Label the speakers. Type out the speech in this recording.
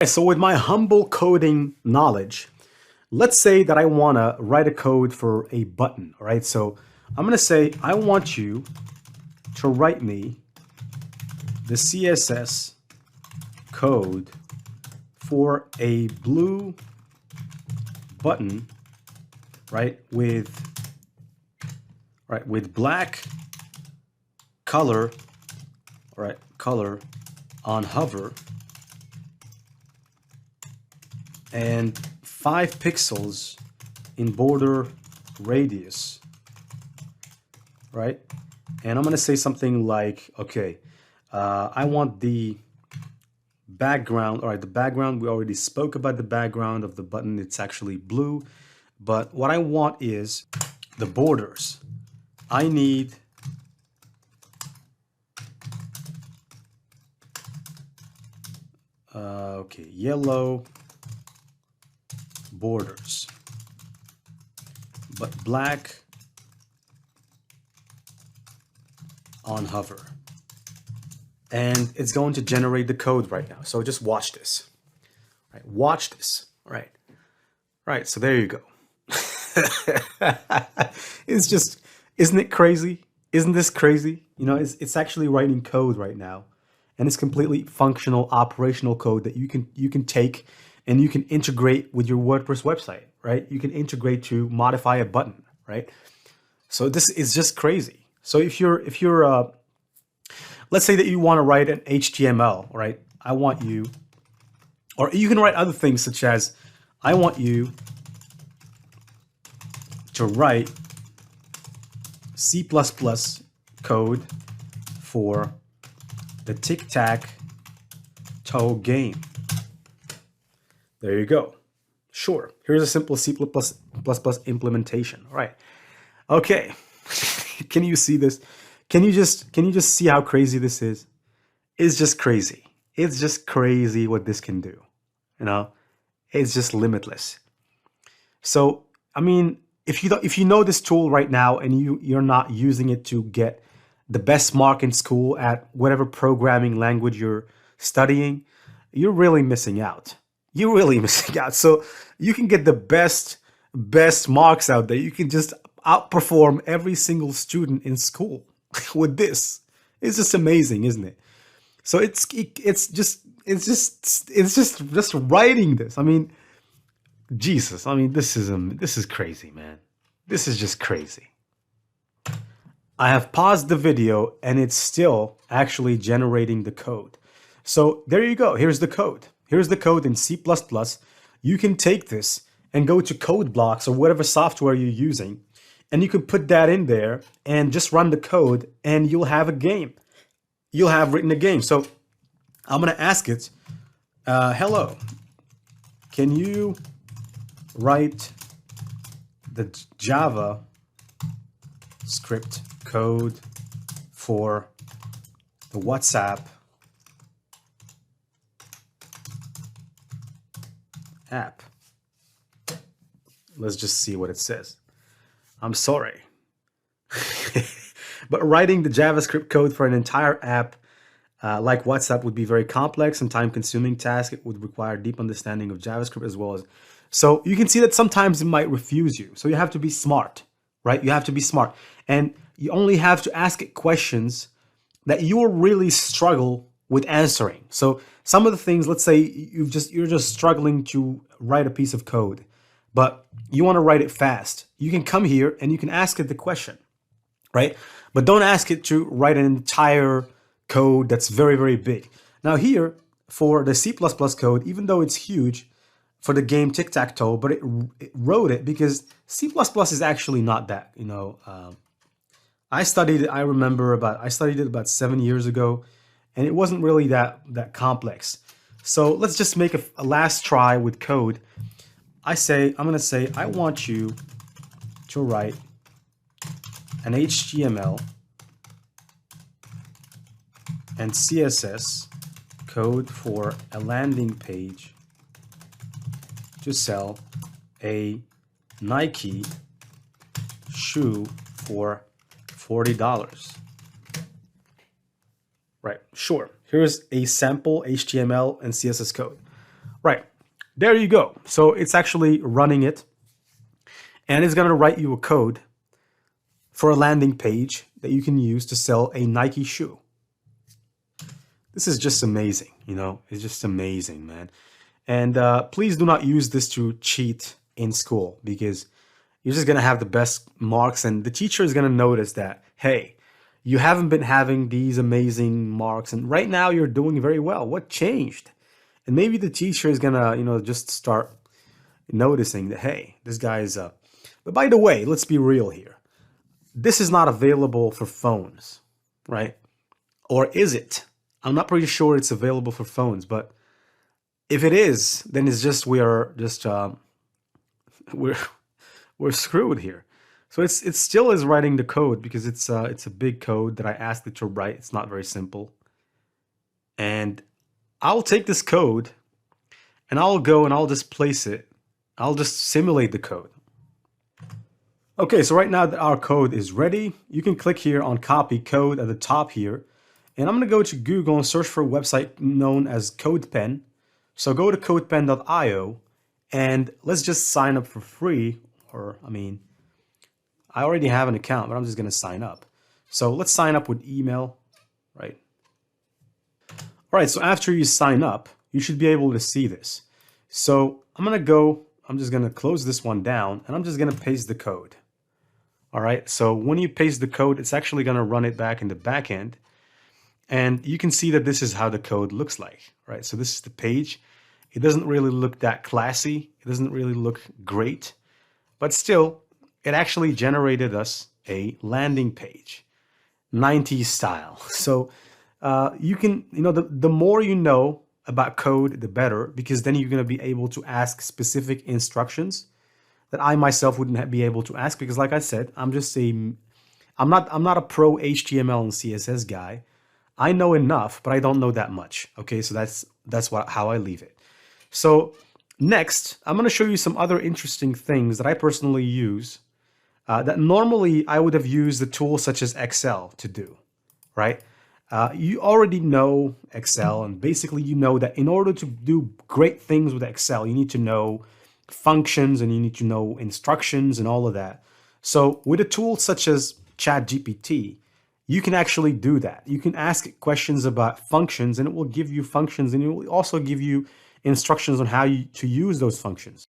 Speaker 1: So with my humble coding knowledge, let's say that I want to write a code for a button, all right? So I'm going to say, I want you to write me the CSS code for a blue button, right? With black color, right? Color on hover and 5 pixels in border radius, right? And I'm going to say something like, okay, I want the background. All right, the background, we already spoke about the background of the button. It's actually blue. But what I want is the borders. I need okay, yellow borders, but black on hover. And it's going to generate the code right now. So just watch this. Right, watch this. Right. Right. So there you go. It's just, isn't it crazy? Isn't this crazy? You know, it's actually writing code right now, and it's completely functional, operational code that you can take and you can integrate with your WordPress website, right? You can integrate to modify a button, right? So this is just crazy. So if you're let's say that you want to write an HTML, right? I want you, or you can write other things such as, I want you to write C++ code for the tic-tac-toe game. There you go. Sure. Here's a simple C++ implementation. All right. Okay. Can you see this? Can you just see how crazy this is? It's just crazy. It's just crazy what this can do. You know, it's just limitless. So, I mean, if you know this tool right now and you're not using it to get the best mark in school at whatever programming language you're studying, you're really missing out. You're really missing out. So you can get the best marks out there. You can just outperform every single student in school with this. It's just amazing, isn't it? So it's just writing this. I mean, Jesus. I mean, this is crazy, man. This is just crazy. I have paused the video and it's still actually generating the code. So there you go. Here's the code. Here's the code in C++. You can take this and go to code blocks or whatever software you're using, and you can put that in there and just run the code and you'll have a game. You'll have written a game. So I'm going to ask it, hello, can you write the Java script code for the WhatsApp app? Let's just see what it says. I'm sorry. But writing the JavaScript code for an entire app like WhatsApp would be very complex and time-consuming task. It would require deep understanding of JavaScript as well as... So you can see that sometimes it might refuse you. So you have to be smart, right? You have to be smart. And you only have to ask it questions that you really struggle with answering. So some of the things, let's say you're just struggling to write a piece of code, but you want to write it fast. You can come here and you can ask it the question, right? But don't ask it to write an entire code that's very, very big. Now here, for the C++ code, even though it's huge for the game tic-tac-toe, but it wrote it because C++ is actually not that, you know. I studied it about 7 years ago, and it wasn't really that complex. So let's just make a last try with code. I'm going to say, I want you to write an HTML and CSS code for a landing page to sell a Nike shoe for $40. Right, sure. Here's a sample HTML and CSS code. Right. There you go. So it's actually running it, and it's going to write you a code for a landing page that you can use to sell a Nike shoe. This is just amazing, it's just amazing, man. And please do not use this to cheat in school, because you're just going to have the best marks, and the teacher is going to notice that, hey, you haven't been having these amazing marks, and right now you're doing very well. What changed? And maybe the teacher is going to, just start noticing that, hey, this guy is up. But by the way, let's be real here. This is not available for phones, right? Or is it? I'm not pretty sure it's available for phones, but if it is, then it's just we're we're screwed here. So it still is writing the code, because it's a big code that I asked it to write. It's not very simple, and I'll take this code and I'll go and I'll just place it. I'll just simulate the code. Okay, so right now that our code is ready, you can click here on copy code at the top here. And I'm going to go to Google and search for a website known as CodePen. So go to codepen.io and let's just sign up for free. I already have an account, but I'm just going to sign up. So let's sign up with email, right? All right, so after you sign up, you should be able to see this. So I'm just going to close this one down, and I'm just going to paste the code. All right, so when you paste the code, it's actually going to run it back in the back end. And you can see that this is how the code looks like, right? So this is the page. It doesn't really look that classy. It doesn't really look great, but still, it actually generated us a landing page, 90s style. So you can, the more you know about code, the better, because then you're going to be able to ask specific instructions that I myself wouldn't be able to ask, because like I said, I'm not a pro HTML and CSS guy. I know enough, but I don't know that much. Okay, so that's how I leave it. So next, I'm going to show you some other interesting things that I personally use that normally I would have used a tool such as Excel to do, right? You already know Excel, and basically you know that in order to do great things with Excel, you need to know functions and you need to know instructions and all of that. So with a tool such as Chat GPT, you can actually do that. You can ask it questions about functions, and it will give you functions, and it will also give you instructions on how to use those functions.